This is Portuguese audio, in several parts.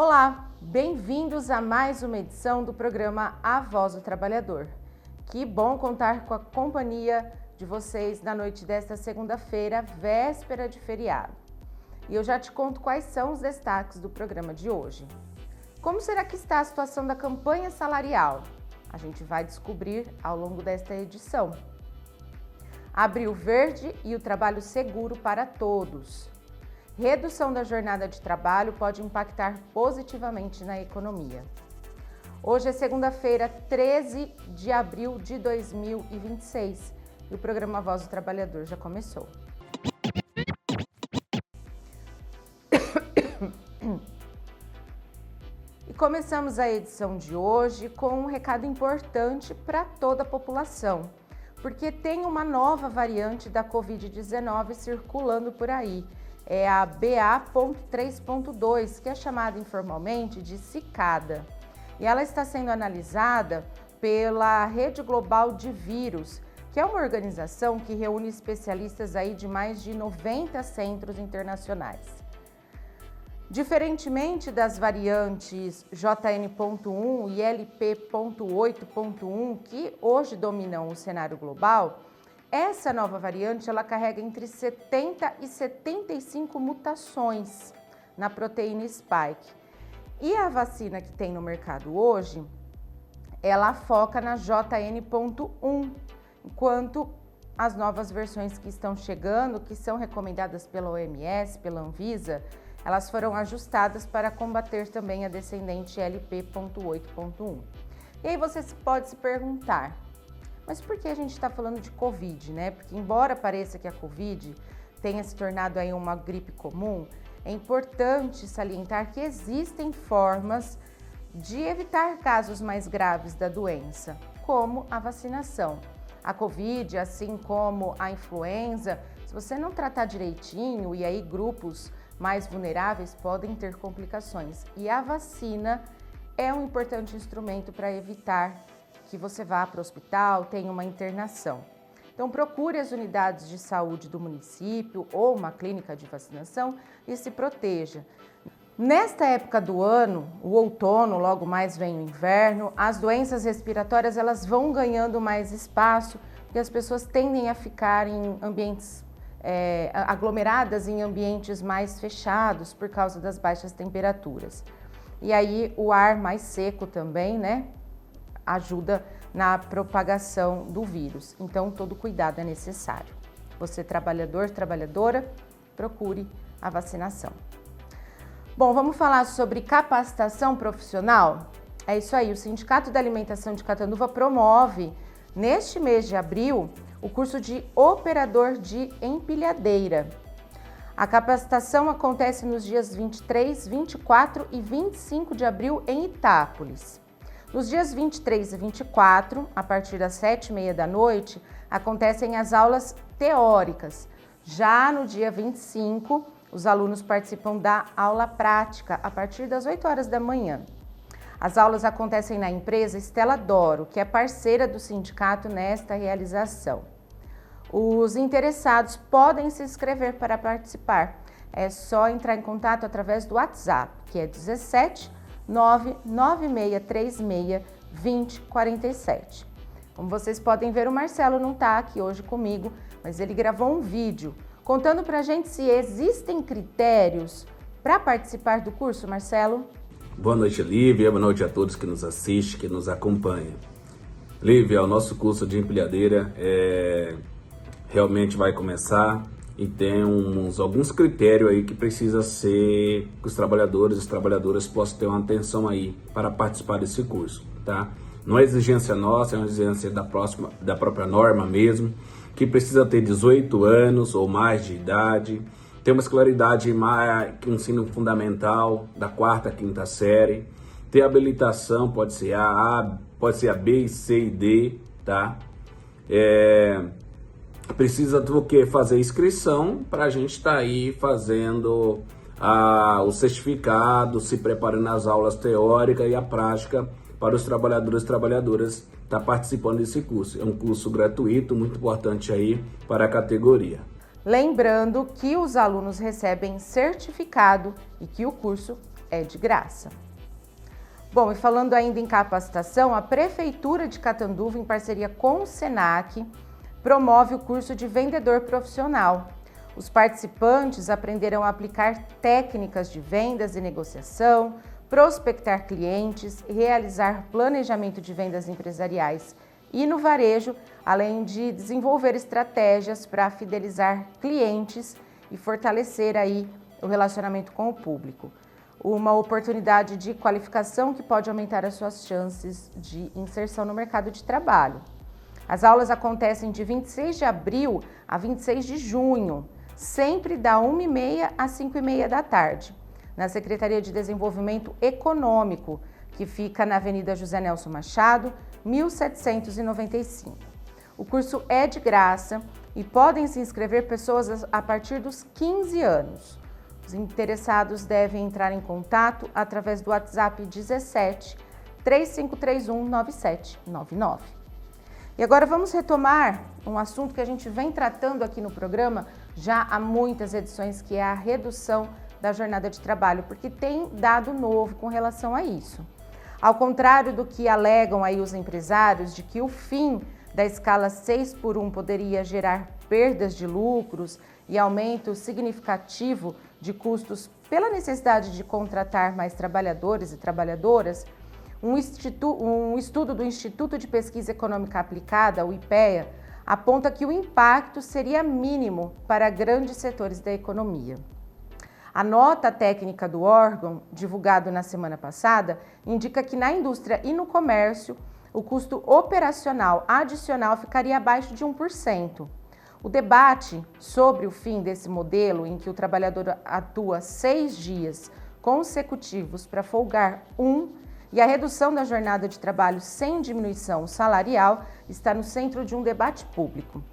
Olá, bem-vindos a mais uma edição do programa A Voz do Trabalhador. Que bom contar com a companhia de vocês na noite desta segunda-feira, véspera de feriado. E eu já te conto quais são os destaques do programa de hoje. Como será que está a situação da campanha salarial? A gente vai descobrir ao longo desta edição. Abril Verde e o trabalho seguro para todos. Redução da jornada de trabalho pode impactar positivamente na economia. Hoje é segunda-feira, 13 de abril de 2026 e o programa Voz do Trabalhador já começou. E começamos a edição de hoje com um recado importante para toda a população, porque tem uma nova variante da Covid-19 circulando por aí. É a BA.3.2, que é chamada informalmente de cicada. E ela está sendo analisada pela Rede Global de Vírus, que é uma organização que reúne especialistas aí de mais de 90 centros internacionais. Diferentemente das variantes JN.1 e LP.8.1, que hoje dominam o cenário global, essa nova variante ela carrega entre 70 e 75 mutações na proteína spike. E a vacina que tem no mercado hoje, ela foca na JN.1, enquanto as novas versões que estão chegando, que são recomendadas pela OMS, pela Anvisa, elas foram ajustadas para combater também a descendente LP.8.1. E aí você pode se perguntar, mas por que a gente está falando de Covid, né? Porque embora pareça que a Covid tenha se tornado aí uma gripe comum, é importante salientar que existem formas de evitar casos mais graves da doença, como a vacinação. A Covid, assim como a influenza, se você não tratar direitinho, e aí grupos mais vulneráveis podem ter complicações. E a vacina é um importante instrumento para evitar que você vá para o hospital, tenha uma internação. Então procure as unidades de saúde do município ou uma clínica de vacinação e se proteja. Nesta época do ano, o outono, logo mais vem o inverno, as doenças respiratórias elas vão ganhando mais espaço, porque as pessoas tendem a ficar em ambientes aglomeradas em ambientes mais fechados por causa das baixas temperaturas. E aí o ar mais seco também, né, ajuda na propagação do vírus. Então todo cuidado é necessário. Você trabalhador, trabalhadora, procure a vacinação. Bom, vamos falar sobre capacitação profissional? É isso aí, o Sindicato da Alimentação de Catanduva promove, neste mês de abril, o curso de operador de empilhadeira. A capacitação acontece nos dias 23, 24 e 25 de abril em Itápolis. Nos dias 23 e 24, a partir das 7h30 da noite, acontecem as aulas teóricas. Já no dia 25, os alunos participam da aula prática a partir das 8 horas da manhã. As aulas acontecem na empresa Stella Doro, que é parceira do sindicato nesta realização. Os interessados podem se inscrever para participar. É só entrar em contato através do WhatsApp, que é 17 99636 2047. Como vocês podem ver, o Marcelo não está aqui hoje comigo, mas ele gravou um vídeo contando para a gente se existem critérios para participar do curso, Marcelo. Boa noite, Lívia. Boa noite a todos que nos assistem, que nos acompanham. Lívia, o nosso curso de empilhadeira realmente vai começar e tem alguns critérios aí que precisa ser que os trabalhadores e as trabalhadoras possam ter uma atenção aí para participar desse curso, tá? Não é exigência nossa, é uma exigência da própria norma mesmo, que precisa ter 18 anos ou mais de idade, ter uma escolaridade mais que um ensino fundamental da 4ª, 5ª série, ter habilitação, pode ser a B, C e D, tá? Precisa do que? Fazer inscrição para a gente estar aí fazendo o certificado, se preparando nas aulas teóricas e a prática para os trabalhadores e trabalhadoras estar participando desse curso. É um curso gratuito, muito importante aí para a categoria. Lembrando que os alunos recebem certificado e que o curso é de graça. Bom, e falando ainda em capacitação, a Prefeitura de Catanduva, em parceria com o Senac, promove o curso de vendedor profissional. Os participantes aprenderão a aplicar técnicas de vendas e negociação, prospectar clientes, realizar planejamento de vendas empresariais e no varejo, além de desenvolver estratégias para fidelizar clientes e fortalecer aí o relacionamento com o público. Uma oportunidade de qualificação que pode aumentar as suas chances de inserção no mercado de trabalho. As aulas acontecem de 26 de abril a 26 de junho, sempre da 1h30 às 5h30 da tarde, na Secretaria de Desenvolvimento Econômico, que fica na Avenida José Nelson Machado, 1795. O curso é de graça e podem se inscrever pessoas a partir dos 15 anos. Os interessados devem entrar em contato através do WhatsApp 17 3531 9799. E agora vamos retomar um assunto que a gente vem tratando aqui no programa já há muitas edições, que é a redução da jornada de trabalho, porque tem dado novo com relação a isso. Ao contrário do que alegam aí os empresários, de que o fim da escala 6x1 poderia gerar perdas de lucros e aumento significativo de custos pela necessidade de contratar mais trabalhadores e trabalhadoras, um estudo do Instituto de Pesquisa Econômica Aplicada, o IPEA, aponta que o impacto seria mínimo para grandes setores da economia. A nota técnica do órgão, divulgado na semana passada, indica que na indústria e no comércio, o custo operacional adicional ficaria abaixo de 1%. O debate sobre o fim desse modelo, em que o trabalhador atua 6 dias consecutivos para folgar e a redução da jornada de trabalho sem diminuição salarial, está no centro de um debate público.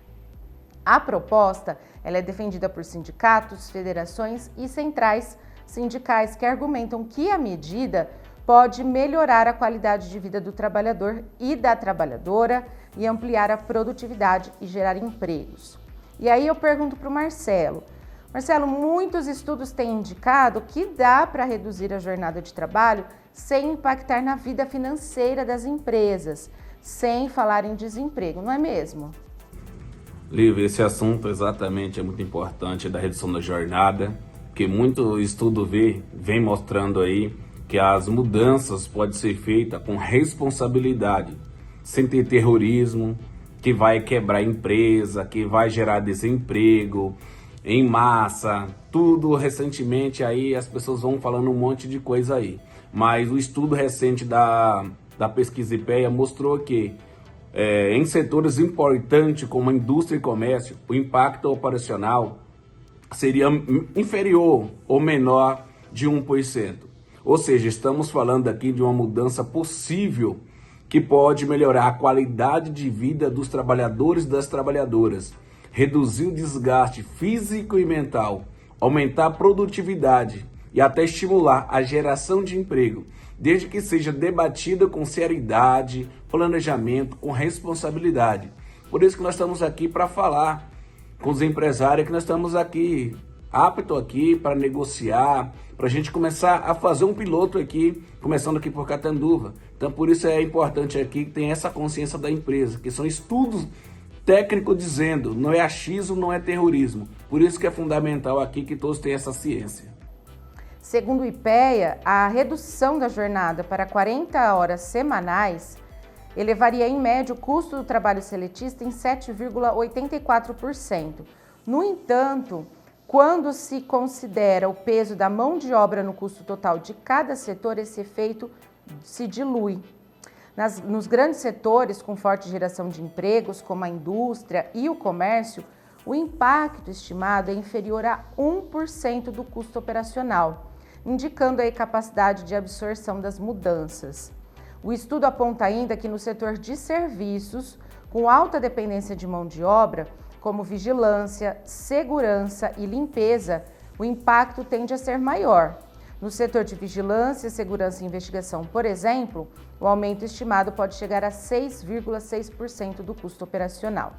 A proposta ela é defendida por sindicatos, federações e centrais sindicais que argumentam que a medida pode melhorar a qualidade de vida do trabalhador e da trabalhadora e ampliar a produtividade e gerar empregos. E aí eu pergunto para o Marcelo. Marcelo, muitos estudos têm indicado que dá para reduzir a jornada de trabalho sem impactar na vida financeira das empresas, sem falar em desemprego, não é mesmo? Lívia, esse assunto exatamente é muito importante, da redução da jornada, que muito estudo vem mostrando aí que as mudanças podem ser feitas com responsabilidade, sem ter terrorismo, que vai quebrar a empresa, que vai gerar desemprego em massa, tudo recentemente aí as pessoas vão falando um monte de coisa aí. Mas o estudo recente da pesquisa IPEA mostrou que em setores importantes como a indústria e comércio, o impacto operacional seria inferior ou menor de 1%. Ou seja, estamos falando aqui de uma mudança possível que pode melhorar a qualidade de vida dos trabalhadores e das trabalhadoras, reduzir o desgaste físico e mental, aumentar a produtividade e até estimular a geração de emprego, desde que seja debatida com seriedade, planejamento, com responsabilidade. Por isso que nós estamos aqui para falar com os empresários, que nós estamos aqui, apto aqui para negociar, para a gente começar a fazer um piloto aqui, começando aqui por Catanduva. Então por isso é importante aqui que tenha essa consciência da empresa, que são estudos técnicos dizendo, não é achismo, não é terrorismo. Por isso que é fundamental aqui que todos tenham essa ciência. Segundo o IPEA, a redução da jornada para 40 horas semanais elevaria em média o custo do trabalho seletista em 7,84%. No entanto, quando se considera o peso da mão de obra no custo total de cada setor, esse efeito se dilui. Nos grandes setores com forte geração de empregos, como a indústria e o comércio, o impacto estimado é inferior a 1% do custo operacional, indicando a capacidade de absorção das mudanças. O estudo aponta ainda que no setor de serviços, com alta dependência de mão de obra, como vigilância, segurança e limpeza, o impacto tende a ser maior. No setor de vigilância, segurança e investigação, por exemplo, o aumento estimado pode chegar a 6,6% do custo operacional.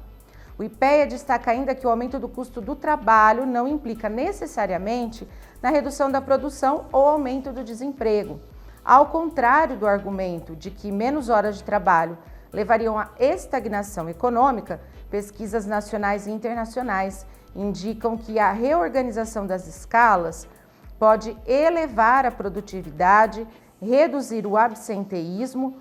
O IPEA destaca ainda que o aumento do custo do trabalho não implica necessariamente na redução da produção ou aumento do desemprego. Ao contrário do argumento de que menos horas de trabalho levariam à estagnação econômica, pesquisas nacionais e internacionais indicam que a reorganização das escalas pode elevar a produtividade, reduzir o absenteísmo,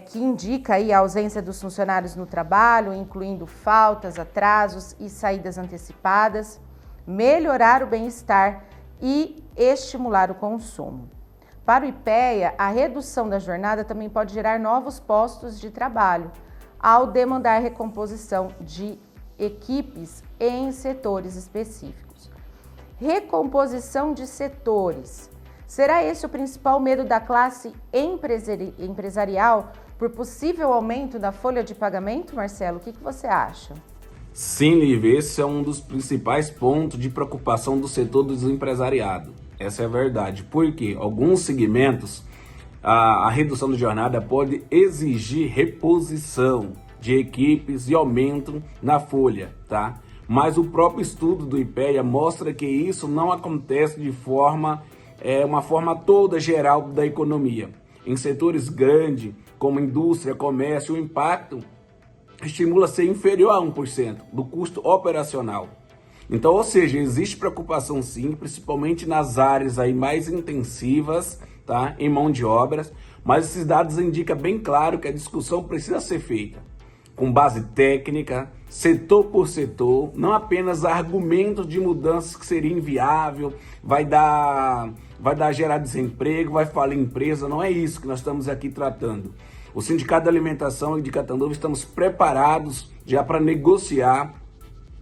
que indica aí a ausência dos funcionários no trabalho, incluindo faltas, atrasos e saídas antecipadas, melhorar o bem-estar e estimular o consumo. Para o IPEA, a redução da jornada também pode gerar novos postos de trabalho, ao demandar recomposição de equipes em setores específicos. Recomposição de setores. Será esse o principal medo da classe empresarial por possível aumento da folha de pagamento, Marcelo? O que você acha? Sim, Liv, esse é um dos principais pontos de preocupação do setor do empresariado. Essa é a verdade, porque alguns segmentos, a redução da jornada pode exigir reposição de equipes e aumento na folha, tá? Mas o próprio estudo do IPEA mostra que isso não acontece de uma forma toda geral da economia. Em setores grandes, como indústria, comércio, o impacto estimula a ser inferior a 1% do custo operacional. Então, ou seja, existe preocupação sim, principalmente nas áreas aí mais intensivas, tá, em mão de obras, mas esses dados indicam bem claro que a discussão precisa ser feita com base técnica, setor por setor, não apenas argumentos de mudanças que seria inviável, vai gerar desemprego, vai falir empresa, não é isso que nós estamos aqui tratando. O Sindicato da Alimentação e de Catanduva estamos preparados já para negociar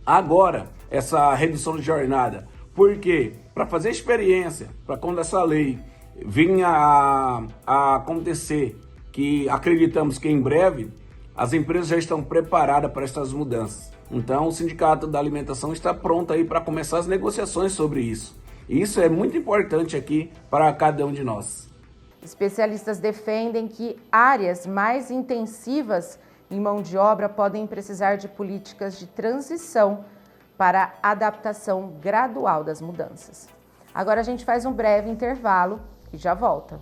agora essa redução de jornada. Por quê? Para fazer experiência, para quando essa lei vinha a acontecer, que acreditamos que em breve as empresas já estão preparadas para essas mudanças. Então, o Sindicato da Alimentação está pronto aí para começar as negociações sobre isso. E isso é muito importante aqui para cada um de nós. Especialistas defendem que áreas mais intensivas em mão de obra podem precisar de políticas de transição para adaptação gradual das mudanças. Agora a gente faz um breve intervalo e já volta.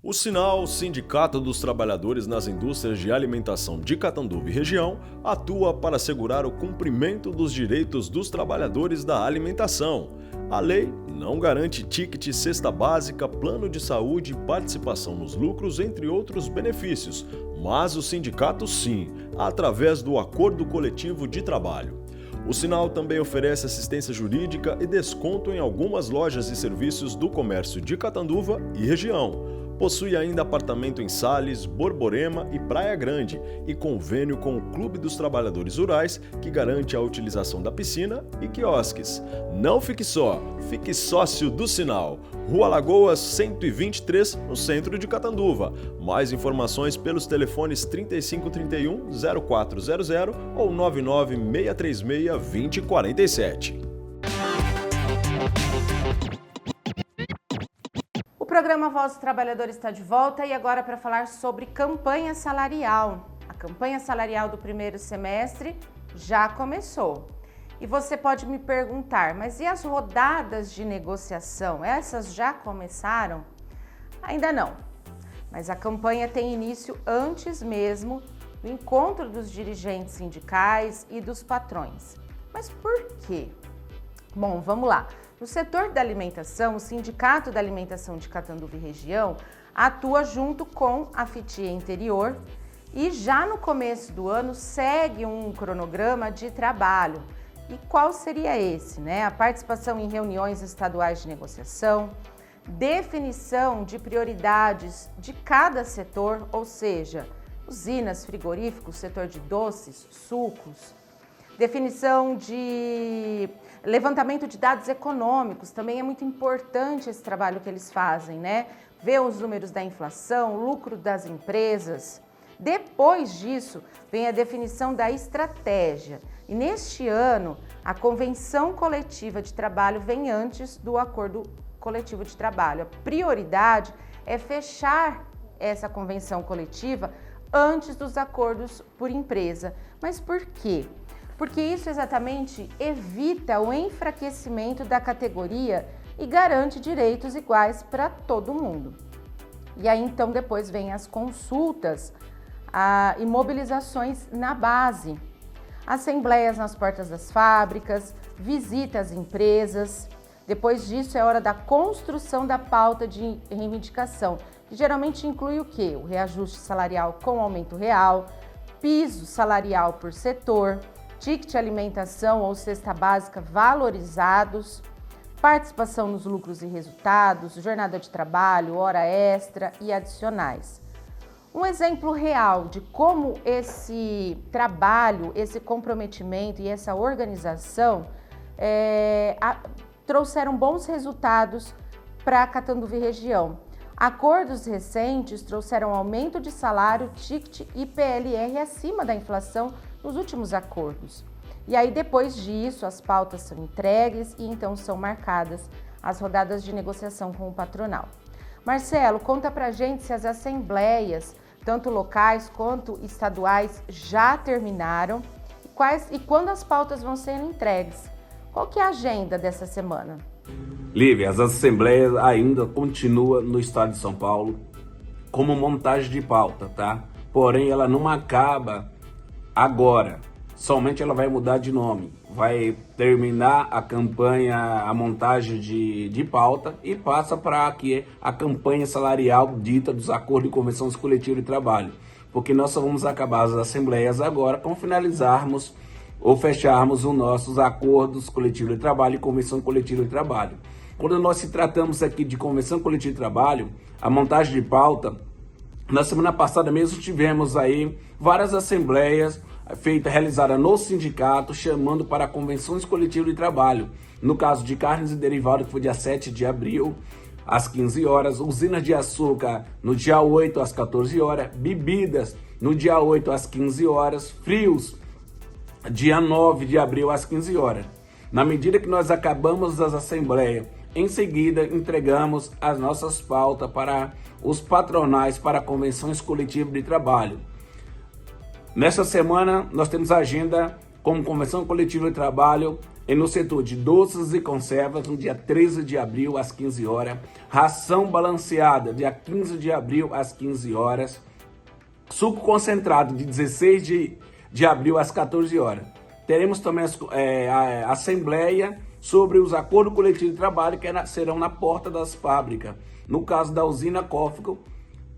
O Sinal, Sindicato dos Trabalhadores nas Indústrias de Alimentação de Catanduva e Região, atua para assegurar o cumprimento dos direitos dos trabalhadores da alimentação. A lei não garante ticket, cesta básica, plano de saúde, participação nos lucros, entre outros benefícios, mas o sindicato sim, através do Acordo Coletivo de Trabalho. O Sinal também oferece assistência jurídica e desconto em algumas lojas e serviços do comércio de Catanduva e região. Possui ainda apartamento em Sales, Borborema e Praia Grande e convênio com o Clube dos Trabalhadores Rurais, que garante a utilização da piscina e quiosques. Não fique só, fique sócio do Sinal. Rua Lagoas 123, no centro de Catanduva. Mais informações pelos telefones 3531-0400 ou 99636-2047. O programa Voz do Trabalhador está de volta e agora para falar sobre campanha salarial. A campanha salarial do primeiro semestre já começou. E você pode me perguntar, mas e as rodadas de negociação? Essas já começaram? Ainda não, mas a campanha tem início antes mesmo do encontro dos dirigentes sindicais e dos patrões. Mas por quê? Bom, vamos lá. No setor da alimentação, o Sindicato da Alimentação de Catanduva e Região atua junto com a FITIE Interior e já no começo do ano segue um cronograma de trabalho. E qual seria esse, né? A participação em reuniões estaduais de negociação, definição de prioridades de cada setor, ou seja, usinas, frigoríficos, setor de doces, sucos, definição de levantamento de dados econômicos, também é muito importante esse trabalho que eles fazem, né? Ver os números da inflação, lucro das empresas. Depois disso, vem a definição da estratégia. E neste ano, a convenção coletiva de trabalho vem antes do acordo coletivo de trabalho. A prioridade é fechar essa convenção coletiva antes dos acordos por empresa. Mas por quê? Porque isso exatamente evita o enfraquecimento da categoria e garante direitos iguais para todo mundo. E aí então depois vem as consultas e mobilizações na base, assembleias nas portas das fábricas, visita às empresas. Depois disso é hora da construção da pauta de reivindicação, que geralmente inclui o quê? O reajuste salarial com aumento real, piso salarial por setor, ticket alimentação ou cesta básica valorizados, participação nos lucros e resultados, jornada de trabalho, hora extra e adicionais. Um exemplo real de como esse trabalho, esse comprometimento e essa organização trouxeram bons resultados para a Catanduva e região. Acordos recentes trouxeram aumento de salário, ticket e PLR acima da inflação nos últimos acordos. E aí, depois disso, as pautas são entregues e então são marcadas as rodadas de negociação com o patronal. Marcelo, conta pra gente se as assembleias, tanto locais quanto estaduais, já terminaram e quando as pautas vão ser entregues. Qual que é a agenda dessa semana? Lívia, as assembleias ainda continuam no estado de São Paulo como montagem de pauta, tá? Porém, ela não acaba agora. Somente ela vai mudar de nome, vai terminar a campanha, a montagem de pauta e passa para a campanha salarial dita dos acordos de convenções coletivas de trabalho, porque nós só vamos acabar as assembleias agora com finalizarmos ou fecharmos os nossos acordos coletivos de trabalho e convenção coletiva de trabalho. Quando nós se tratamos aqui de convenção coletiva de trabalho, a montagem de pauta, na semana passada mesmo tivemos aí várias assembleias realizada no sindicato, chamando para convenções coletivas de trabalho. No caso de carnes e derivados, que foi dia 7 de abril, às 15 horas, usinas de açúcar no dia 8 às 14 horas, bebidas no dia 8 às 15 horas, frios dia 9 de abril às 15 horas. Na medida que nós acabamos as assembleias, em seguida entregamos as nossas pautas para os patronais para convenções coletivas de trabalho. Nessa semana, nós temos a agenda como convenção coletiva de trabalho no setor de doces e conservas, no dia 13 de abril, às 15 horas. Ração balanceada, dia 15 de abril, às 15 horas. Suco concentrado, de 16 de abril, às 14 horas. Teremos também a assembleia sobre os acordos coletivos de trabalho, que serão na porta das fábricas. No caso da usina Cófico,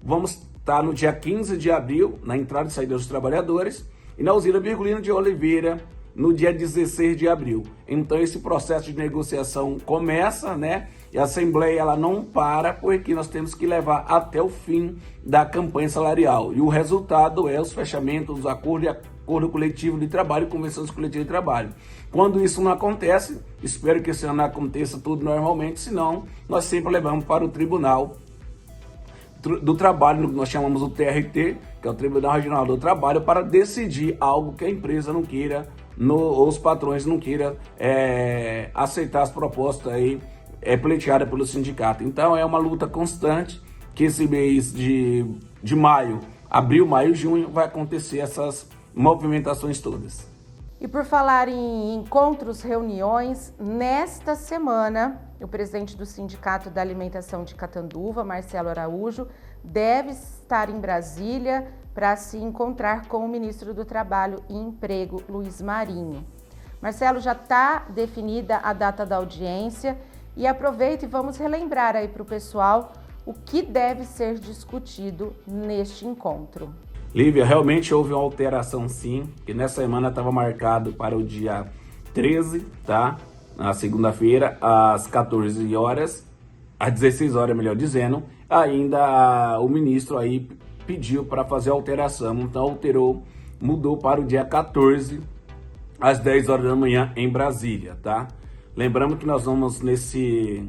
vamos estar no dia 15 de abril, na entrada e saída dos trabalhadores, e na usina Virgulino de Oliveira, no dia 16 de abril. Então esse processo de negociação começa, né? E a Assembleia ela não para, porque nós temos que levar até o fim da campanha salarial. E o resultado é os fechamentos dos acordo coletivo de trabalho e convenções coletivas de trabalho. Quando isso não acontece, espero que esse ano aconteça tudo normalmente, senão nós sempre levamos para o Tribunal do Trabalho, que nós chamamos o TRT, que é o Tribunal Regional do Trabalho, para decidir algo que a empresa não queira, ou os patrões não queiram aceitar as propostas aí pleiteadas pelo sindicato. Então é uma luta constante, que esse mês de maio, abril, maio, junho, vai acontecer essas movimentações todas. E por falar em encontros, reuniões, nesta semana, o presidente do Sindicato da Alimentação de Catanduva, Marcelo Araújo, deve estar em Brasília para se encontrar com o ministro do Trabalho e Emprego, Luiz Marinho. Marcelo, já está definida a data da audiência e aproveita e vamos relembrar aí para o pessoal o que deve ser discutido neste encontro. Lívia, realmente houve uma alteração sim, que nessa semana estava marcado para o dia 13, tá? Na segunda-feira, às 14 horas, às 16 horas, melhor dizendo, ainda o ministro aí pediu para fazer a alteração, então mudou para o dia 14, às 10 horas da manhã, em Brasília, tá? Lembrando que nós vamos nesse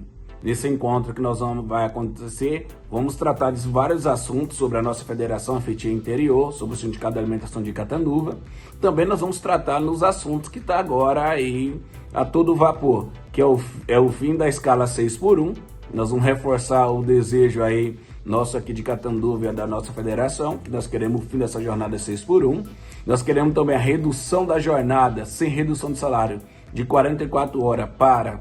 encontro que vai acontecer, vamos tratar de vários assuntos sobre a nossa Federação Afetiva Interior, sobre o Sindicato da Alimentação de Catanduva. Também nós vamos tratar nos assuntos que está agora aí a todo vapor, que é o fim da escala 6x1. Nós vamos reforçar o desejo aí nosso aqui de Catanduva, da nossa federação, que nós queremos o fim dessa jornada 6x1. Nós queremos também a redução da jornada, sem redução de salário, de 44 horas para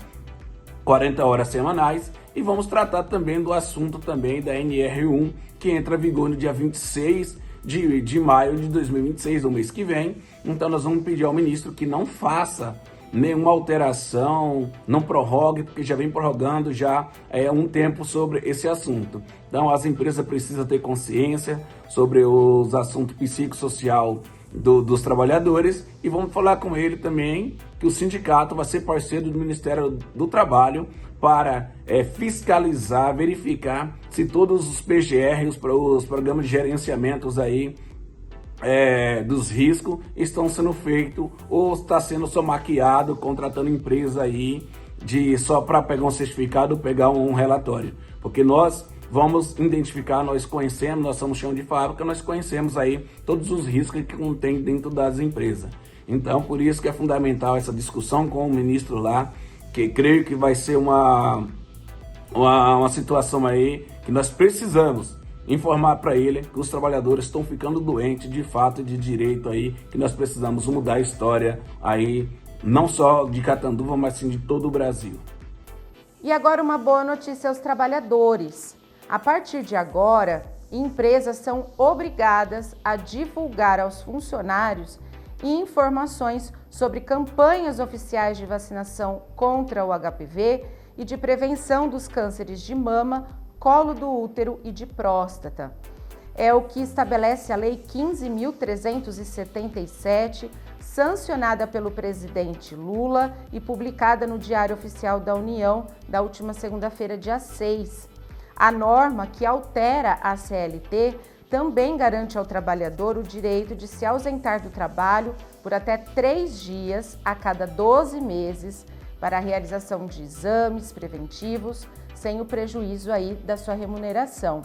40 horas semanais. E vamos tratar também do assunto também da NR1, que entra em vigor no dia 26 de maio de 2026, do mês que vem. Então nós vamos pedir ao ministro que não faça nenhuma alteração, não prorrogue, porque já vem prorrogando já um tempo sobre esse assunto. Então as empresas precisam ter consciência sobre os assuntos psicossocial dos trabalhadores, e vamos falar com ele também que o sindicato vai ser parceiro do Ministério do Trabalho para fiscalizar, verificar se todos os PGR, os programas de gerenciamentos aí dos riscos estão sendo feitos ou está sendo só maquiado, contratando empresa aí só para pegar um certificado ou pegar um relatório. Porque nós vamos identificar, nós conhecemos, nós somos chão de fábrica, nós conhecemos aí todos os riscos que contém dentro das empresas. Então, por isso que é fundamental essa discussão com o ministro lá, que creio que vai ser uma situação aí que nós precisamos informar para ele que os trabalhadores estão ficando doentes de fato e de direito aí, que nós precisamos mudar a história aí, não só de Catanduva, mas sim de todo o Brasil. E agora uma boa notícia aos trabalhadores. A partir de agora, empresas são obrigadas a divulgar aos funcionários informações sobre campanhas oficiais de vacinação contra o HPV e de prevenção dos cânceres de mama, colo do útero e de próstata. É o que estabelece a Lei 15.377, sancionada pelo presidente Lula e publicada no Diário Oficial da União da última segunda-feira, dia 6. A norma, que altera a CLT, também garante ao trabalhador o direito de se ausentar do trabalho por até 3 dias a cada 12 meses para a realização de exames preventivos, sem o prejuízo aí da sua remuneração.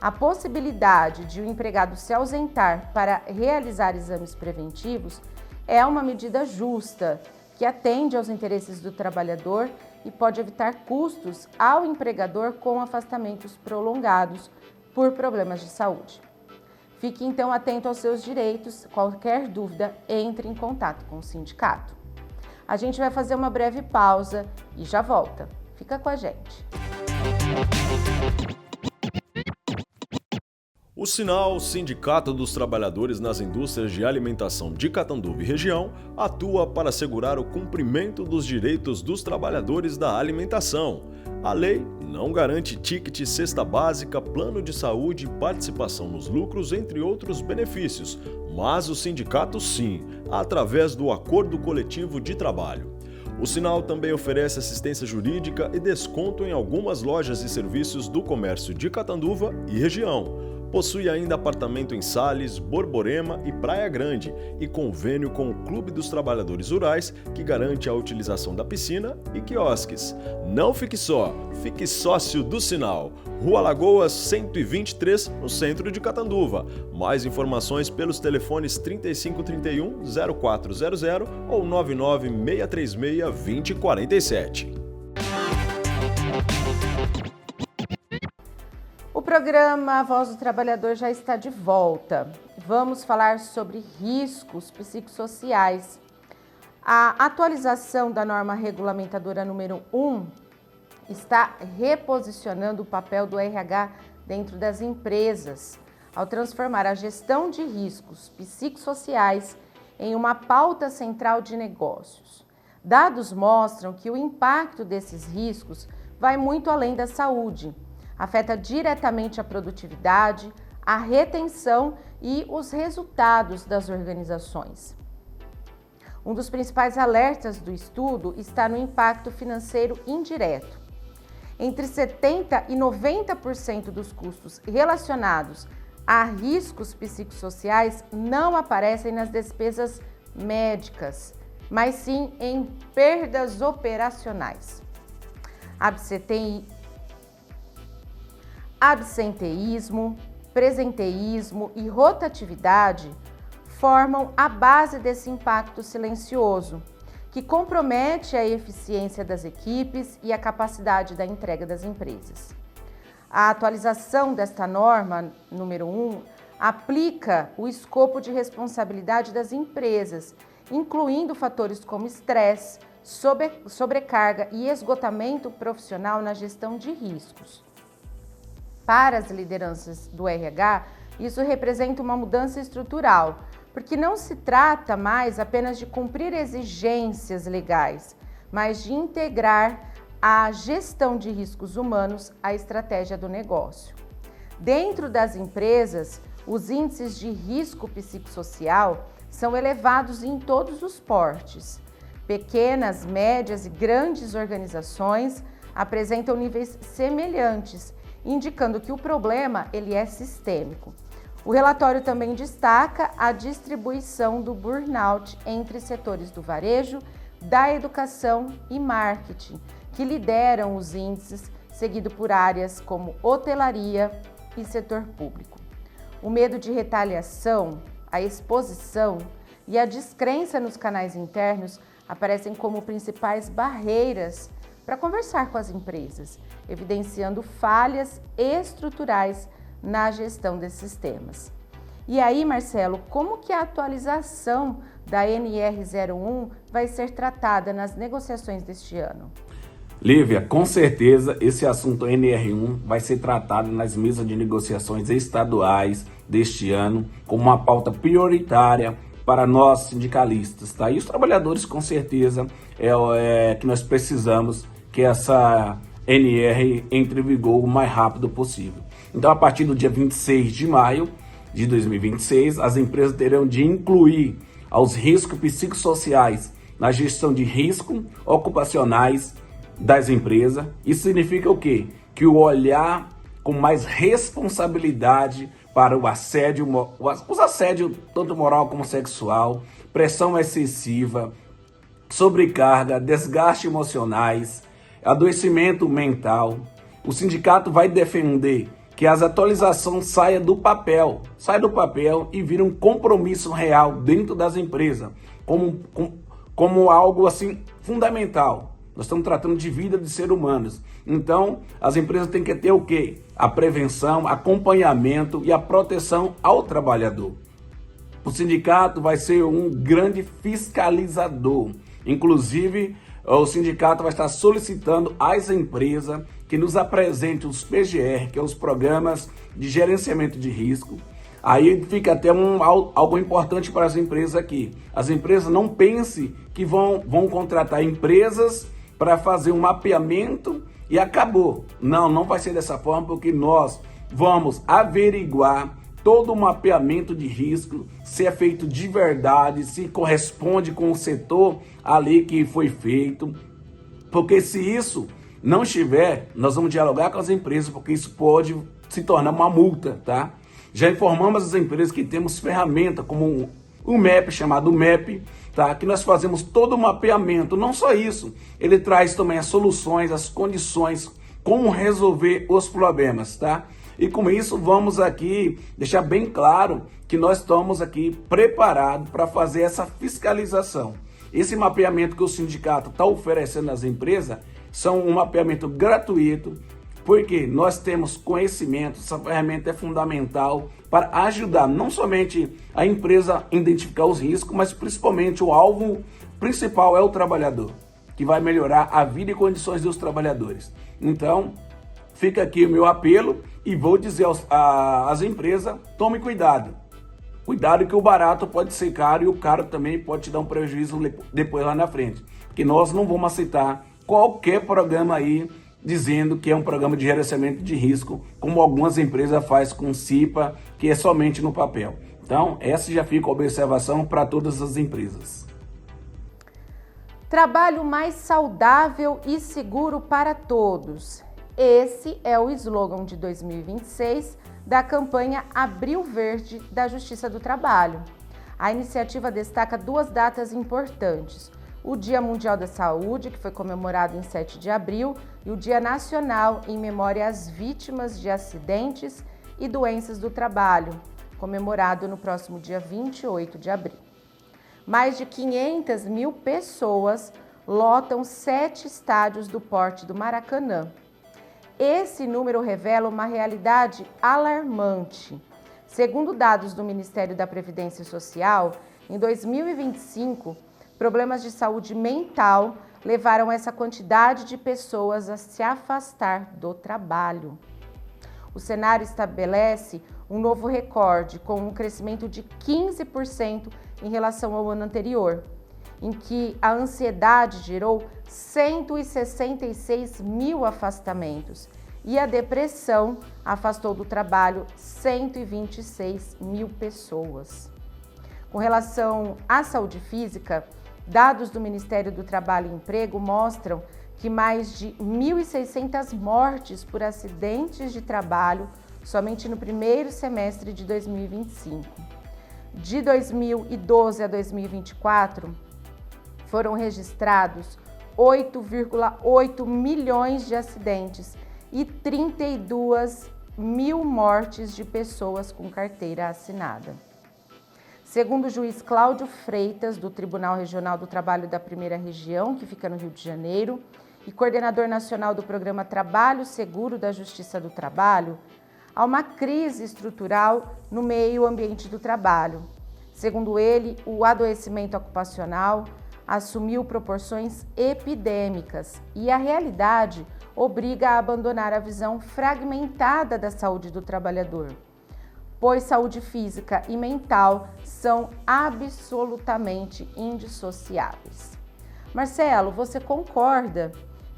A possibilidade de o empregado se ausentar para realizar exames preventivos é uma medida justa, que atende aos interesses do trabalhador e pode evitar custos ao empregador com afastamentos prolongados por problemas de saúde. Fique então atento aos seus direitos. Qualquer dúvida, entre em contato com o sindicato. A gente vai fazer uma breve pausa e já volta. Fica com a gente. O Sinal, Sindicato dos Trabalhadores nas Indústrias de Alimentação de Catanduva e Região, atua para assegurar o cumprimento dos direitos dos trabalhadores da alimentação. A lei não garante ticket, cesta básica, plano de saúde e participação nos lucros, entre outros benefícios, mas o sindicato sim, através do Acordo Coletivo de Trabalho. O Sinal também oferece assistência jurídica e desconto em algumas lojas e serviços do comércio de Catanduva e região. Possui ainda apartamento em Sales, Borborema e Praia Grande e convênio com o Clube dos Trabalhadores Rurais, que garante a utilização da piscina e quiosques. Não fique só, fique sócio do Sinal. Rua Lagoas 123, no centro de Catanduva. Mais informações pelos telefones 3531-0400 ou 99636-2047. O programa Voz do Trabalhador já está de volta. Vamos falar sobre riscos psicossociais. A atualização da norma regulamentadora número 1 está reposicionando o papel do RH dentro das empresas, ao transformar a gestão de riscos psicossociais em uma pauta central de negócios. Dados mostram que o impacto desses riscos vai muito além da saúde. Afeta diretamente a produtividade, a retenção e os resultados das organizações. Um dos principais alertas do estudo está no impacto financeiro indireto. Entre 70% e 90% dos custos relacionados a riscos psicossociais não aparecem nas despesas médicas, mas sim em perdas operacionais. Absenteísmo, presenteísmo e rotatividade formam a base desse impacto silencioso, que compromete a eficiência das equipes e a capacidade da entrega das empresas. A atualização desta norma, número 1, aplica o escopo de responsabilidade das empresas, incluindo fatores como estresse, sobrecarga e esgotamento profissional na gestão de riscos. Para as lideranças do RH, isso representa uma mudança estrutural, porque não se trata mais apenas de cumprir exigências legais, mas de integrar a gestão de riscos humanos à estratégia do negócio. Dentro das empresas, os índices de risco psicossocial são elevados em todos os portes. Pequenas, médias e grandes organizações apresentam níveis semelhantes, indicando que o problema ele é sistêmico. O relatório também destaca a distribuição do burnout entre setores do varejo, da educação e marketing, que lideram os índices, seguido por áreas como hotelaria e setor público. O medo de retaliação, a exposição e a descrença nos canais internos aparecem como principais barreiras para conversar com as empresas, evidenciando falhas estruturais na gestão desses temas. E aí, Marcelo, como que a atualização da NR01 vai ser tratada nas negociações deste ano? Lívia, com certeza esse assunto NR1 vai ser tratado nas mesas de negociações estaduais deste ano como uma pauta prioritária para nós sindicalistas, tá? E os trabalhadores, com certeza, que nós precisamos que essa NR entre em vigor o mais rápido possível. Então, a partir do dia 26 de maio de 2026, as empresas terão de incluir aos riscos psicossociais na gestão de riscos ocupacionais das empresas. Isso significa o quê? Que o olhar com mais responsabilidade para o assédio, os assédios tanto moral como sexual, pressão excessiva, sobrecarga, desgaste emocionais, adoecimento mental. O sindicato vai defender que as atualizações saiam do papel e virem um compromisso real dentro das empresas, como algo assim fundamental. Nós estamos tratando de vida de seres humanos. Então, as empresas têm que ter o quê? A prevenção, acompanhamento e a proteção ao trabalhador. O sindicato vai ser um grande fiscalizador. Inclusive, o sindicato vai estar solicitando às empresas que nos apresentem os PGR, que são os Programas de Gerenciamento de Risco. Aí fica até algo importante para as empresas aqui. As empresas não pensem que vão contratar empresas para fazer um mapeamento e acabou. Não vai ser dessa forma, porque nós vamos averiguar todo o mapeamento de risco, se é feito de verdade, se corresponde com o setor ali que foi feito. Porque se isso não estiver, nós vamos dialogar com as empresas, porque isso pode se tornar uma multa, tá? Já informamos as empresas que temos ferramenta como o MEP, chamado MEP, tá? Que nós fazemos todo o mapeamento. Não só isso, ele traz também as soluções, as condições, como resolver os problemas, tá? E com isso vamos aqui deixar bem claro que nós estamos aqui preparados para fazer essa fiscalização. Esse mapeamento que o sindicato está oferecendo às empresas são um mapeamento gratuito, porque nós temos conhecimento, essa ferramenta é fundamental para ajudar não somente a empresa a identificar os riscos, mas principalmente o alvo principal é o trabalhador, que vai melhorar a vida e condições dos trabalhadores. Então, fica aqui o meu apelo e vou dizer às empresas, tome cuidado. Cuidado que o barato pode ser caro e o caro também pode te dar um prejuízo depois lá na frente. Porque nós não vamos aceitar qualquer programa aí dizendo que é um programa de gerenciamento de risco, como algumas empresas fazem com CIPA, que é somente no papel. Então, essa já fica a observação para todas as empresas. Trabalho mais saudável e seguro para todos. Esse é o slogan de 2026 da campanha Abril Verde da Justiça do Trabalho. A iniciativa destaca duas datas importantes: o Dia Mundial da Saúde, que foi comemorado em 7 de abril, e o Dia Nacional em memória às vítimas de acidentes e doenças do trabalho, comemorado no próximo dia 28 de abril. Mais de 500 mil pessoas lotam 7 estádios do porte do Maracanã. esse número revela uma realidade alarmante. Segundo dados do Ministério da Previdência Social, em 2025, problemas de saúde mental levaram essa quantidade de pessoas a se afastar do trabalho. O cenário estabelece um novo recorde, com um crescimento de 15% em relação ao ano anterior, em que a ansiedade gerou 166 mil afastamentos e a depressão afastou do trabalho 126 mil pessoas. Com relação à saúde física, dados do Ministério do Trabalho e Emprego mostram que mais de 1.600 mortes por acidentes de trabalho somente no primeiro semestre de 2025. De 2012 a 2024, foram registrados 8,8 milhões de acidentes e 32 mil mortes de pessoas com carteira assinada. Segundo o juiz Cláudio Freitas, do Tribunal Regional do Trabalho da Primeira Região, que fica no Rio de Janeiro, e coordenador nacional do Programa Trabalho Seguro da Justiça do Trabalho, há uma crise estrutural no meio ambiente do trabalho. Segundo ele, o adoecimento ocupacional assumiu proporções epidêmicas e a realidade obriga a abandonar a visão fragmentada da saúde do trabalhador, pois saúde física e mental são absolutamente indissociáveis. Marcelo, você concorda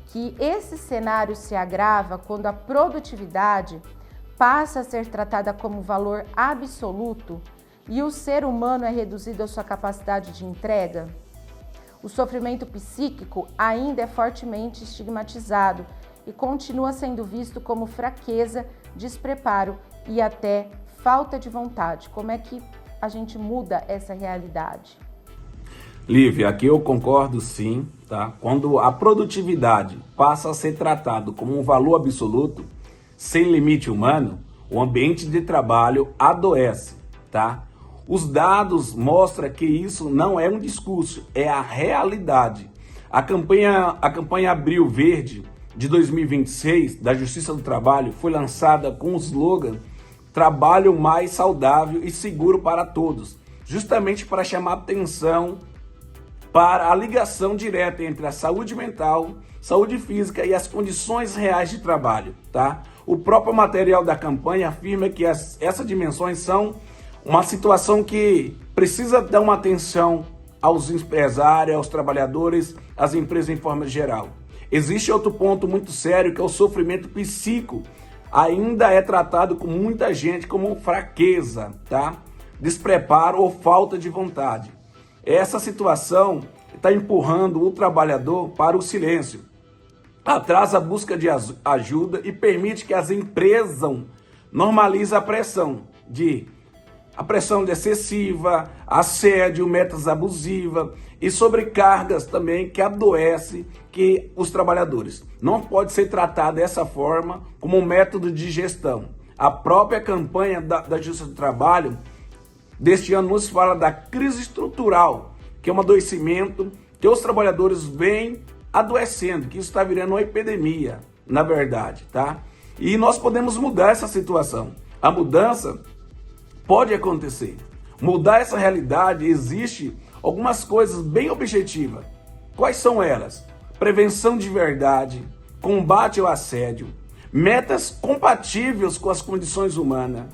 que esse cenário se agrava quando a produtividade passa a ser tratada como valor absoluto e o ser humano é reduzido à sua capacidade de entrega? O sofrimento psíquico ainda é fortemente estigmatizado e continua sendo visto como fraqueza, despreparo e até falta de vontade. Como é que a gente muda essa realidade? Lívia, aqui eu concordo sim, tá? Quando a produtividade passa a ser tratado como um valor absoluto, sem limite humano, o ambiente de trabalho adoece, tá? Os dados mostram que isso não é um discurso, é a realidade. A campanha Abril Verde de 2026 da Justiça do Trabalho foi lançada com o slogan Trabalho mais saudável e seguro para todos, justamente para chamar atenção para a ligação direta entre a saúde mental, saúde física e as condições reais de trabalho, tá? O próprio material da campanha afirma que essas dimensões são uma situação que precisa dar uma atenção aos empresários, aos trabalhadores, às empresas em forma geral. Existe outro ponto muito sério, que é o sofrimento psíquico. Ainda é tratado com muita gente como fraqueza, tá? Despreparo ou falta de vontade. Essa situação está empurrando o trabalhador para o silêncio, atrasa a busca de ajuda e permite que as empresas normalizem a pressão excessiva, assédio, metas abusivas e sobrecargas também que adoece que os trabalhadores. Não pode ser tratado dessa forma como um método de gestão. A própria campanha da Justiça do Trabalho deste ano nos fala da crise estrutural, que é um adoecimento que os trabalhadores vêm adoecendo, que isso está virando uma epidemia, na verdade, tá? E nós podemos mudar essa situação. A mudança pode acontecer. Mudar essa realidade, existe algumas coisas bem objetivas. Quais são elas? Prevenção de verdade, combate ao assédio, metas compatíveis com as condições humanas,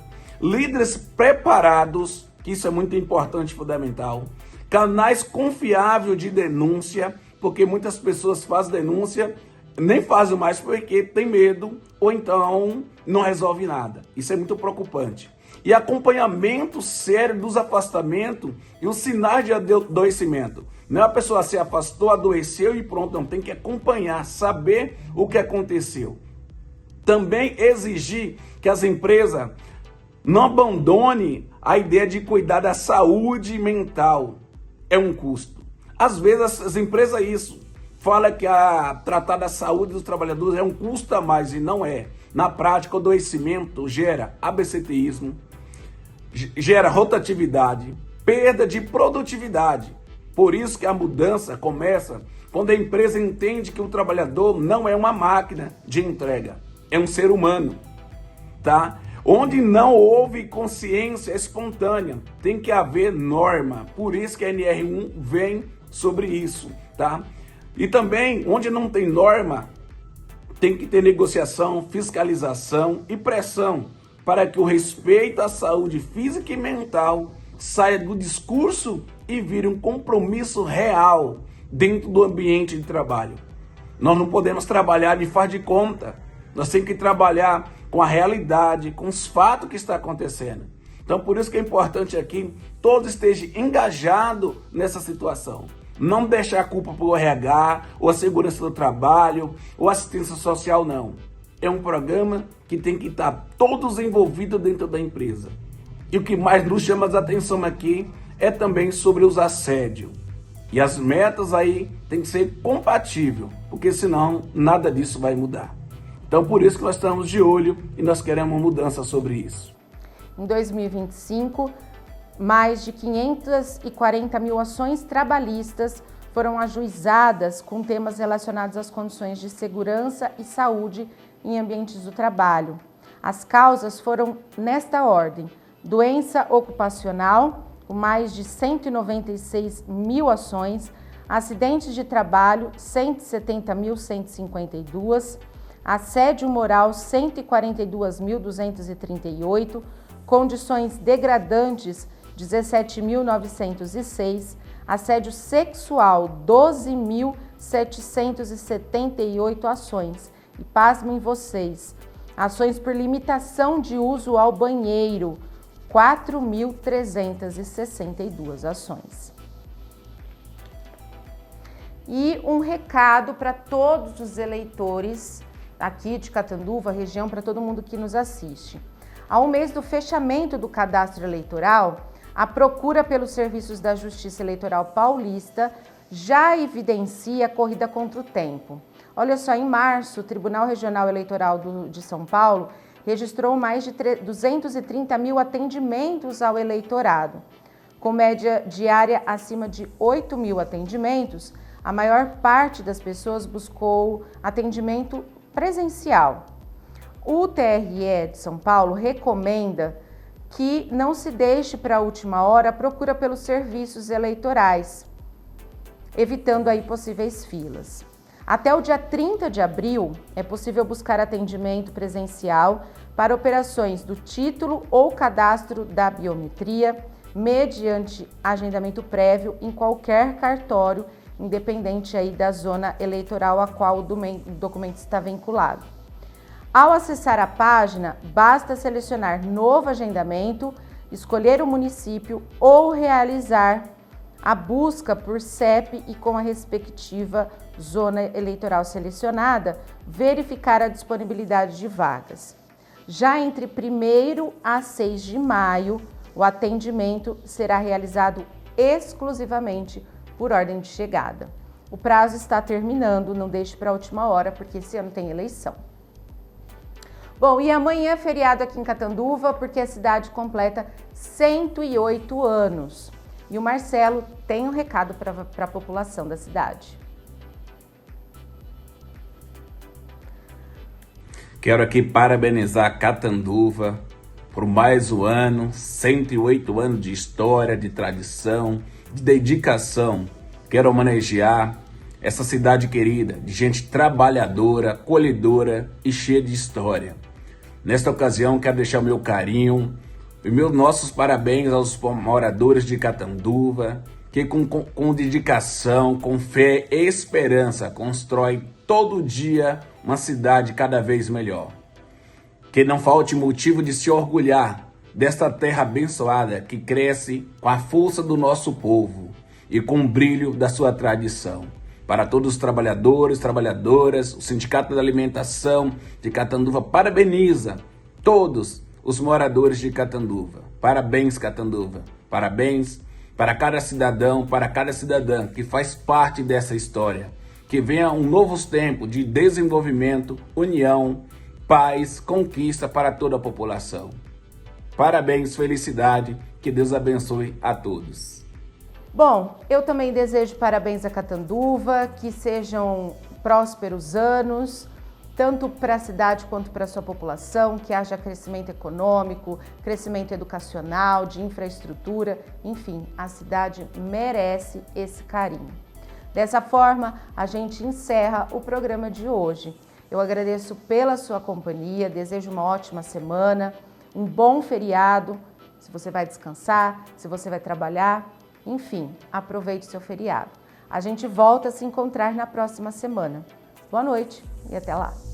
líderes preparados, que isso é muito importante e fundamental, canais confiáveis de denúncia, porque muitas pessoas fazem denúncia, nem fazem mais porque tem medo ou então não resolve nada. Isso é muito preocupante. E acompanhamento sério dos afastamentos e os sinais de adoecimento. Não é a pessoa se afastou, adoeceu e pronto, não. Tem que acompanhar, saber o que aconteceu. Também exigir que as empresas não abandonem a ideia de cuidar da saúde mental. É um custo. Às vezes as empresas falam que tratar da saúde dos trabalhadores é um custo a mais e não é. Na prática, o adoecimento gera absenteísmo, gera rotatividade, perda de produtividade. Por isso que a mudança começa quando a empresa entende que o trabalhador não é uma máquina de entrega, é um ser humano, tá? Onde não houve consciência espontânea, tem que haver norma. Por isso que a NR1 vem sobre isso, tá? E também, onde não tem norma, tem que ter negociação, fiscalização e pressão para que o respeito à saúde física e mental saia do discurso e vire um compromisso real dentro do ambiente de trabalho. Nós não podemos trabalhar de faz de conta. Nós temos que trabalhar com a realidade, com os fatos que está acontecendo. Então, por isso que é importante aqui todos estejam engajados nessa situação. Não deixar a culpa para o RH, ou a segurança do trabalho, ou assistência social, não. É um programa que tem que estar todos envolvidos dentro da empresa. E o que mais nos chama a atenção aqui é também sobre os assédios. E as metas aí tem que ser compatível, porque senão nada disso vai mudar. Então por isso que nós estamos de olho e nós queremos uma mudança sobre isso. Em 2025, mais de 540 mil ações trabalhistas foram ajuizadas com temas relacionados às condições de segurança e saúde em ambientes do trabalho. As causas foram nesta ordem: doença ocupacional, com mais de 196 mil ações, acidentes de trabalho, 170.152, assédio moral, 142.238, condições degradantes, 17.906, assédio sexual, 12.778 ações. E pasmem vocês, ações por limitação de uso ao banheiro, 4.362 ações. E um recado para todos os eleitores aqui de Catanduva, região, para todo mundo que nos assiste. Ao mês do fechamento do cadastro eleitoral, a procura pelos serviços da Justiça Eleitoral Paulista já evidencia a corrida contra o tempo. Olha só, em março, o Tribunal Regional Eleitoral de São Paulo registrou mais de 230 mil atendimentos ao eleitorado. Com média diária acima de 8 mil atendimentos, a maior parte das pessoas buscou atendimento presencial. O TRE de São Paulo recomenda que não se deixe para a última hora a procura pelos serviços eleitorais, evitando aí possíveis filas. Até o dia 30 de abril, é possível buscar atendimento presencial para operações do título ou cadastro da biometria, mediante agendamento prévio em qualquer cartório, independente aí da zona eleitoral a qual o documento está vinculado. Ao acessar a página, basta selecionar novo agendamento, escolher o município ou realizar a busca por CEP e com a respectiva zona eleitoral selecionada, verificar a disponibilidade de vagas. Já entre 1º a 6 de maio, o atendimento será realizado exclusivamente por ordem de chegada. O prazo está terminando, não deixe para a última hora, porque esse ano tem eleição. Bom, e amanhã é feriado aqui em Catanduva, porque a cidade completa 108 anos. E o Marcelo tem um recado para a população da cidade. Quero aqui parabenizar Catanduva por mais um ano, 108 anos de história, de tradição, de dedicação. Quero homenagear essa cidade querida, de gente trabalhadora, acolhedora e cheia de história. Nesta ocasião, quero deixar o meu carinho e nossos parabéns aos moradores de Catanduva, que com dedicação, com fé e esperança, constrói todo dia uma cidade cada vez melhor. Que não falte motivo de se orgulhar desta terra abençoada que cresce com a força do nosso povo e com o brilho da sua tradição. Para todos os trabalhadores, trabalhadoras, o Sindicato da Alimentação de Catanduva parabeniza todos os moradores de Catanduva. Parabéns, Catanduva. Parabéns para cada cidadão, para cada cidadã que faz parte dessa história. Que venha um novo tempo de desenvolvimento, união, paz, conquista para toda a população. Parabéns, felicidade, que Deus abençoe a todos. Bom, eu também desejo parabéns a Catanduva, que sejam prósperos anos tanto para a cidade quanto para a sua população, que haja crescimento econômico, crescimento educacional, de infraestrutura, enfim, a cidade merece esse carinho. Dessa forma, a gente encerra o programa de hoje. Eu agradeço pela sua companhia, desejo uma ótima semana, um bom feriado, se você vai descansar, se você vai trabalhar, enfim, aproveite seu feriado. A gente volta a se encontrar na próxima semana. Boa noite e até lá!